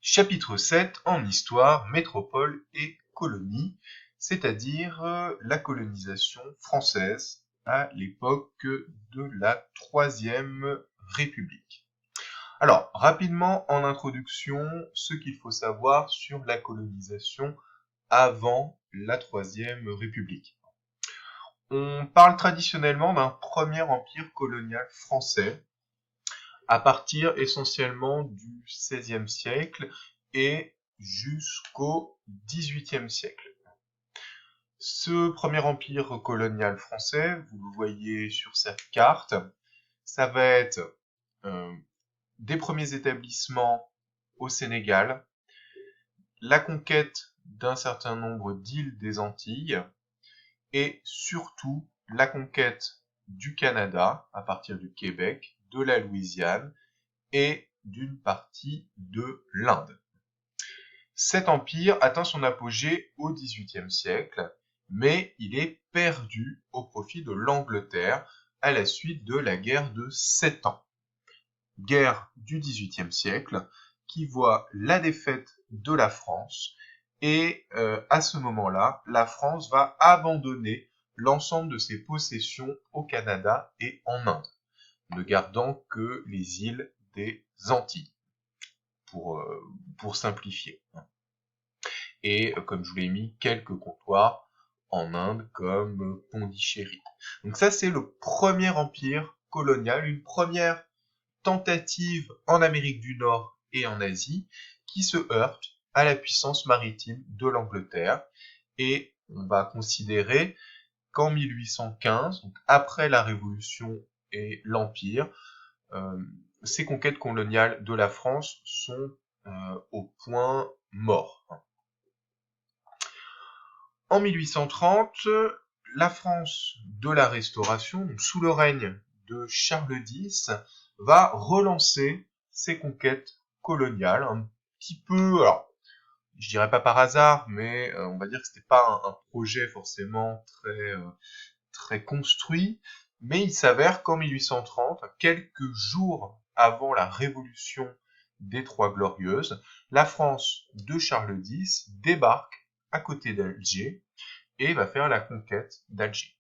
Chapitre 7 en histoire, métropole et colonie, c'est-à-dire la colonisation française à l'époque de la Troisième République. Alors, rapidement en introduction, ce qu'il faut savoir sur la colonisation avant la Troisième République. On parle traditionnellement d'un premier empire colonial français à partir essentiellement du XVIe siècle et jusqu'au XVIIIe siècle. Ce premier empire colonial français, vous le voyez sur cette carte, ça va être des premiers établissements au Sénégal, la conquête d'un certain nombre d'îles des Antilles et surtout la conquête du Canada à partir du Québec, de la Louisiane et d'une partie de l'Inde. Cet empire atteint son apogée au XVIIIe siècle, mais il est perdu au profit de l'Angleterre à la suite de la guerre de 7 ans. Guerre du XVIIIe siècle qui voit la défaite de la France et à ce moment-là, la France va abandonner l'ensemble de ses possessions au Canada et en Inde, ne gardant que les îles des Antilles, pour simplifier. Et comme je vous l'ai mis, quelques comptoirs en Inde comme Pondichéry. Donc ça, c'est le premier empire colonial, une première tentative en Amérique du Nord et en Asie qui se heurte à la puissance maritime de l'Angleterre. Et on va considérer qu'en 1815, donc après la Révolution et l'Empire, ces conquêtes coloniales de la France sont au point mort. En 1830, la France de la Restauration, sous le règne de Charles X, va relancer ses conquêtes coloniales, un petit peu, alors je dirais pas par hasard, mais on va dire que c'était pas un projet forcément très construit, mais il s'avère qu'en 1830, quelques jours avant la révolution des Trois Glorieuses, la France de Charles X débarque à côté d'Alger et va faire la conquête d'Alger.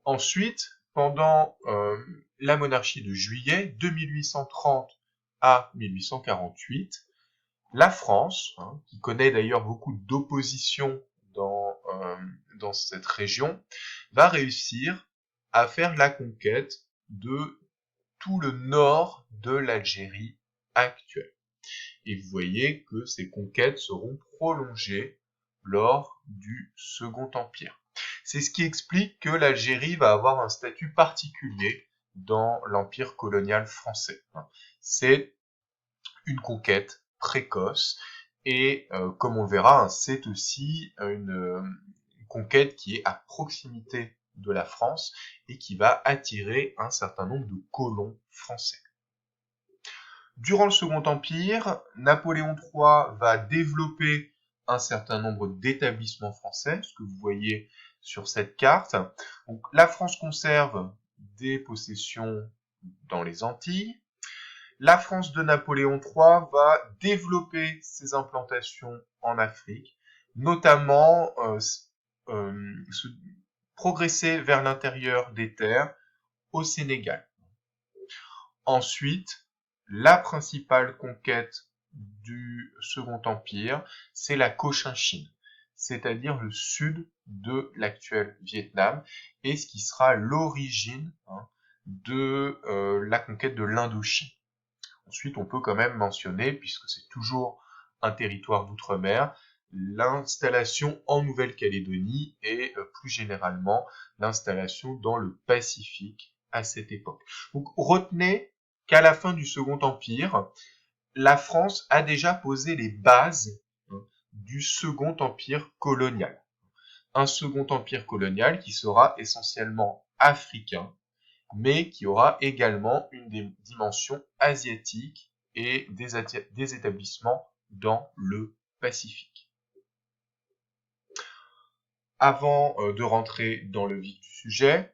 Ensuite, pendant la monarchie de Juillet, de 1830 à 1848, la France, qui connaît d'ailleurs beaucoup d'opposition dans cette région, va réussir à faire la conquête de tout le nord de l'Algérie actuelle. Et vous voyez que ces conquêtes seront prolongées lors du Second Empire. C'est ce qui explique que l'Algérie va avoir un statut particulier dans l'empire colonial français. C'est une conquête précoce et comme on le verra, c'est aussi une conquête qui est à proximité de la France et qui va attirer un certain nombre de colons français. Durant le Second Empire, Napoléon III va développer un certain nombre d'établissements français, ce que vous voyez sur cette carte. Donc, la France conserve des possessions dans les Antilles. La France de Napoléon III va développer ses implantations en Afrique, notamment progresser vers l'intérieur des terres au Sénégal. Ensuite, la principale conquête du Second Empire, c'est la Cochinchine, c'est-à-dire le sud de l'actuel Vietnam, et ce qui sera l'origine de la conquête de l'Indochine. Ensuite, on peut quand même mentionner, puisque c'est toujours un territoire d'outre-mer, l'installation en Nouvelle-Calédonie et plus généralement l'installation dans le Pacifique à cette époque. Donc retenez qu'à la fin du Second Empire, la France a déjà posé les bases du Second Empire colonial. Un Second Empire colonial qui sera essentiellement africain, mais qui aura également une dimension asiatique et des établissements dans le Pacifique. Avant de rentrer dans le vif du sujet,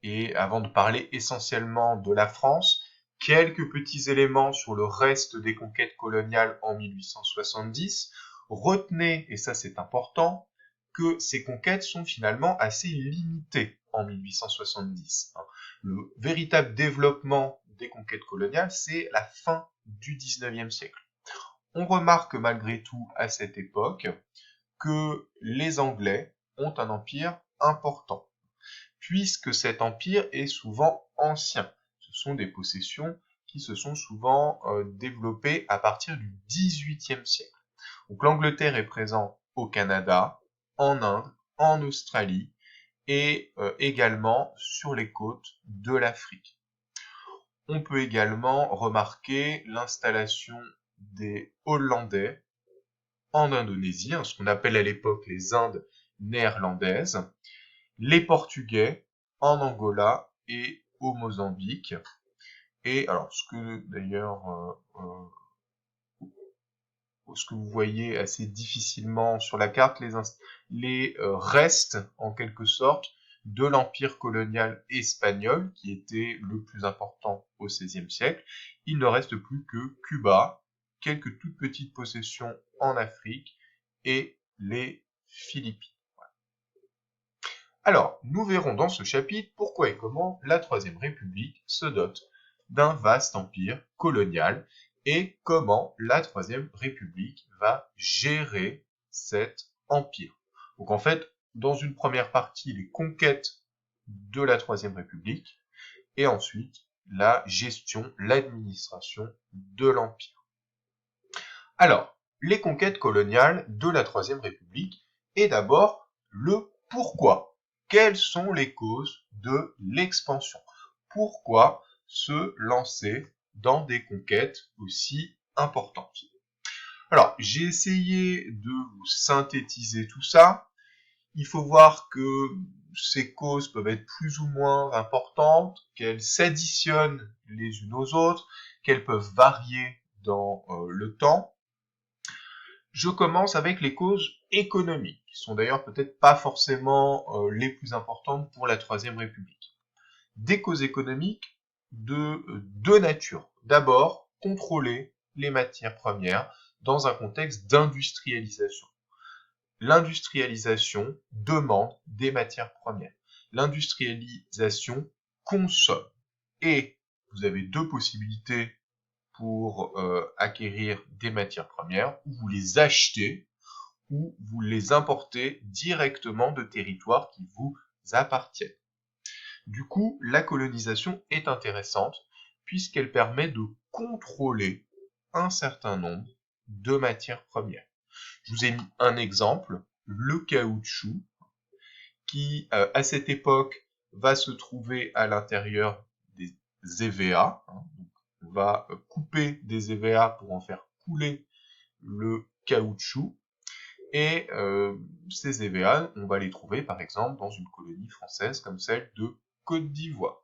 et avant de parler essentiellement de la France, quelques petits éléments sur le reste des conquêtes coloniales en 1870. Retenez, et ça c'est important, que ces conquêtes sont finalement assez limitées en 1870. Le véritable développement des conquêtes coloniales, c'est la fin du 19e siècle. On remarque malgré tout à cette époque que les Anglais ont un empire important, puisque cet empire est souvent ancien. Ce sont des possessions qui se sont souvent développées à partir du XVIIIe siècle. Donc l'Angleterre est présente au Canada, en Inde, en Australie et également sur les côtes de l'Afrique. On peut également remarquer l'installation des Hollandais en Indonésie, ce qu'on appelle à l'époque les Indes néerlandaises, les Portugais en Angola et au Mozambique. Et alors, ce que vous voyez assez difficilement sur la carte, les restes, en quelque sorte, de l'empire colonial espagnol, qui était le plus important au XVIe siècle. Il ne reste plus que Cuba, quelques toutes petites possessions en Afrique et les Philippines. Alors, nous verrons dans ce chapitre pourquoi et comment la Troisième République se dote d'un vaste empire colonial et comment la Troisième République va gérer cet empire. Donc en fait, dans une première partie, les conquêtes de la Troisième République et ensuite la gestion, l'administration de l'empire. Alors, les conquêtes coloniales de la Troisième République et d'abord le pourquoi. Quelles sont les causes de l'expansion? Pourquoi se lancer dans des conquêtes aussi importantes? Alors, j'ai essayé de vous synthétiser tout ça. Il faut voir que ces causes peuvent être plus ou moins importantes, qu'elles s'additionnent les unes aux autres, qu'elles peuvent varier dans le temps. Je commence avec les causes économiques, qui sont d'ailleurs peut-être pas forcément les plus importantes pour la Troisième République. Des causes économiques de deux natures. D'abord, contrôler les matières premières dans un contexte d'industrialisation. L'industrialisation demande des matières premières. L'industrialisation consomme. Et vous avez deux possibilités pour acquérir des matières premières, ou vous les achetez, ou vous les importez directement de territoires qui vous appartiennent. Du coup, la colonisation est intéressante puisqu'elle permet de contrôler un certain nombre de matières premières. Je vous ai mis un exemple, le caoutchouc, qui à cette époque va se trouver à l'intérieur des EVA. On va couper des EVA pour en faire couler le caoutchouc. Et ces EVA, on va les trouver par exemple dans une colonie française comme celle de Côte d'Ivoire.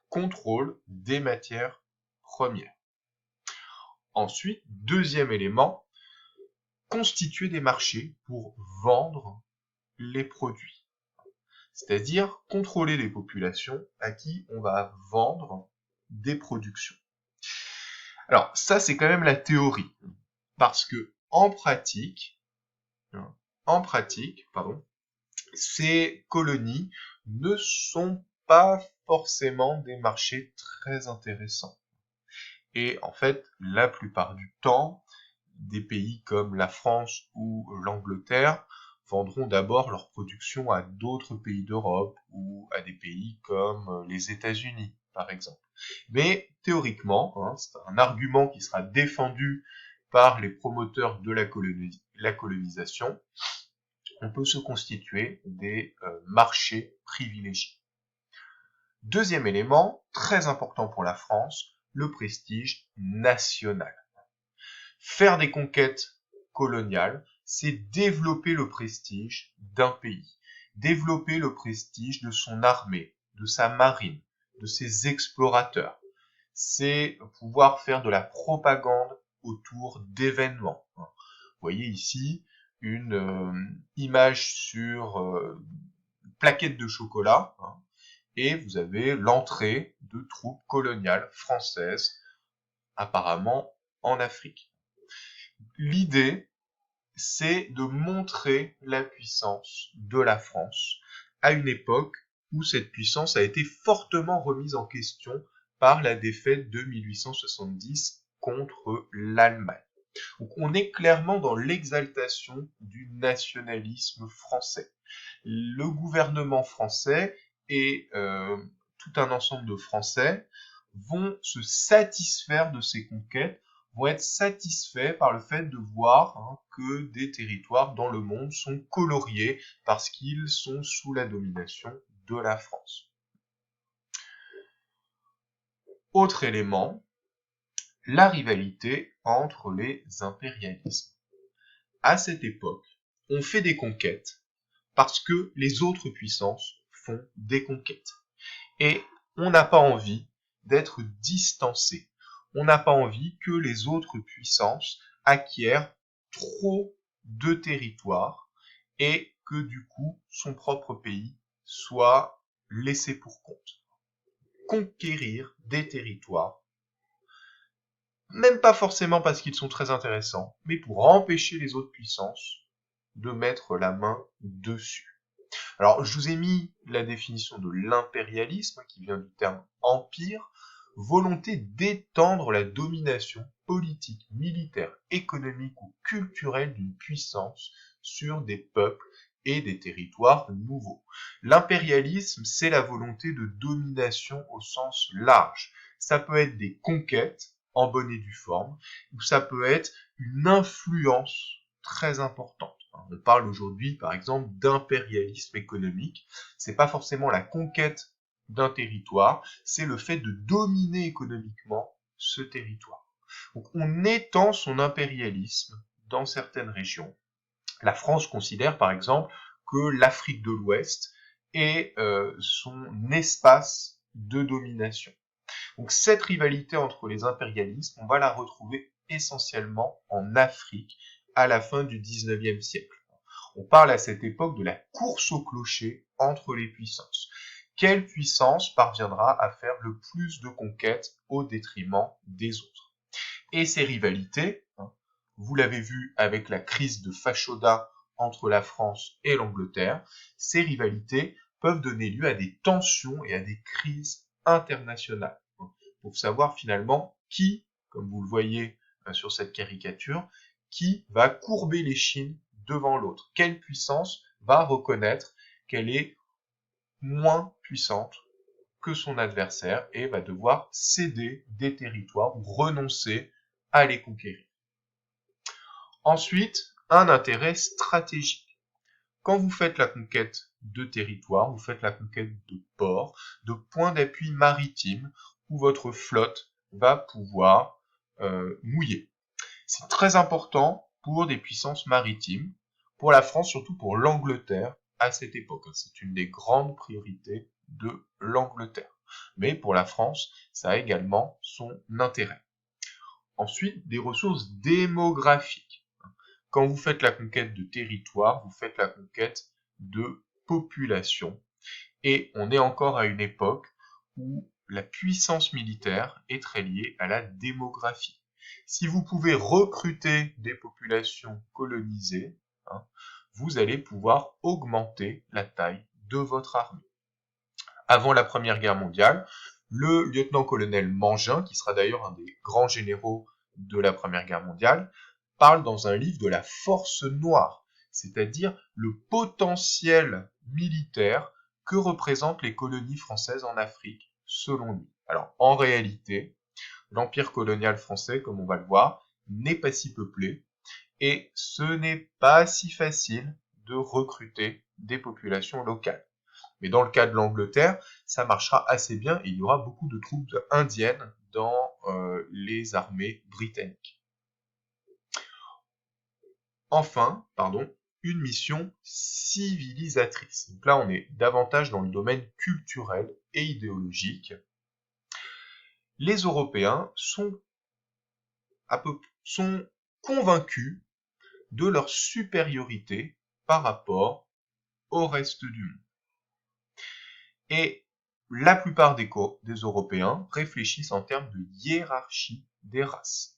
Contrôle des matières premières. Ensuite, deuxième élément, constituer des marchés pour vendre les produits. C'est-à-dire contrôler les populations à qui on va vendre des productions. Alors ça c'est quand même la théorie, parce que en pratique, ces colonies ne sont pas forcément des marchés très intéressants. Et en fait, la plupart du temps, des pays comme la France ou l'Angleterre vendront d'abord leur production à d'autres pays d'Europe ou à des pays comme les États-Unis, par exemple. Mais théoriquement, c'est un argument qui sera défendu par les promoteurs de la colonisation, on peut se constituer des marchés privilégiés. Deuxième élément, très important pour la France, le prestige national. Faire des conquêtes coloniales, c'est développer le prestige d'un pays, développer le prestige de son armée, de sa marine, de ses explorateurs. C'est pouvoir faire de la propagande autour d'événements. Vous voyez ici une image sur une plaquette de chocolat, et vous avez l'entrée de troupes coloniales françaises, apparemment en Afrique. L'idée, c'est de montrer la puissance de la France à une époque où cette puissance a été fortement remise en question par la défaite de 1870 contre l'Allemagne. Donc on est clairement dans l'exaltation du nationalisme français. Le gouvernement français et tout un ensemble de Français vont se satisfaire de ces conquêtes, vont être satisfaits par le fait de voir que des territoires dans le monde sont coloriés parce qu'ils sont sous la domination de la France. Autre élément, la rivalité entre les impérialismes. À cette époque, on fait des conquêtes parce que les autres puissances font des conquêtes. Et on n'a pas envie d'être distancé. On n'a pas envie que les autres puissances acquièrent trop de territoire et que du coup son propre pays soit laissé pour compte. Conquérir des territoires, même pas forcément parce qu'ils sont très intéressants, mais pour empêcher les autres puissances de mettre la main dessus. Alors, je vous ai mis la définition de l'impérialisme, qui vient du terme empire, volonté d'étendre la domination politique, militaire, économique ou culturelle d'une puissance sur des peuples et des territoires nouveaux. L'impérialisme, c'est la volonté de domination au sens large. Ça peut être des conquêtes, en bonne et due forme, ou ça peut être une influence très importante. On parle aujourd'hui, par exemple, d'impérialisme économique. C'est pas forcément la conquête d'un territoire, c'est le fait de dominer économiquement ce territoire. Donc, on étend son impérialisme dans certaines régions. La France considère, par exemple, que l'Afrique de l'Ouest est son espace de domination. Donc, cette rivalité entre les impérialismes, on va la retrouver essentiellement en Afrique à la fin du 19e siècle. On parle à cette époque de la course au clocher entre les puissances. Quelle puissance parviendra à faire le plus de conquêtes au détriment des autres? Et ces rivalités, vous l'avez vu avec la crise de Fashoda entre la France et l'Angleterre, ces rivalités peuvent donner lieu à des tensions et à des crises internationales. Pour savoir finalement qui, comme vous le voyez sur cette caricature, qui va courber l'échine devant l'autre. Quelle puissance va reconnaître qu'elle est moins puissante que son adversaire et va devoir céder des territoires ou renoncer à les conquérir. Ensuite, un intérêt stratégique. Quand vous faites la conquête de territoire, vous faites la conquête de ports, de points d'appui maritimes où votre flotte va pouvoir mouiller. C'est très important pour des puissances maritimes, pour la France, surtout pour l'Angleterre à cette époque. C'est une des grandes priorités de l'Angleterre. Mais pour la France, ça a également son intérêt. Ensuite, des ressources démographiques. Quand vous faites la conquête de territoire, vous faites la conquête de population. Et on est encore à une époque où la puissance militaire est très liée à la démographie. Si vous pouvez recruter des populations colonisées, vous allez pouvoir augmenter la taille de votre armée. Avant la Première Guerre mondiale, le lieutenant-colonel Mangin, qui sera d'ailleurs un des grands généraux de la Première Guerre mondiale, parle dans un livre de la force noire, c'est-à-dire le potentiel militaire que représentent les colonies françaises en Afrique, selon lui. Alors, en réalité, l'empire colonial français, comme on va le voir, n'est pas si peuplé, et ce n'est pas si facile de recruter des populations locales. Mais dans le cas de l'Angleterre, ça marchera assez bien et il y aura beaucoup de troupes indiennes dans les armées britanniques. Enfin, une mission civilisatrice. Donc là, on est davantage dans le domaine culturel et idéologique. Les Européens sont convaincus de leur supériorité par rapport au reste du monde. Et la plupart des Européens réfléchissent en termes de hiérarchie des races.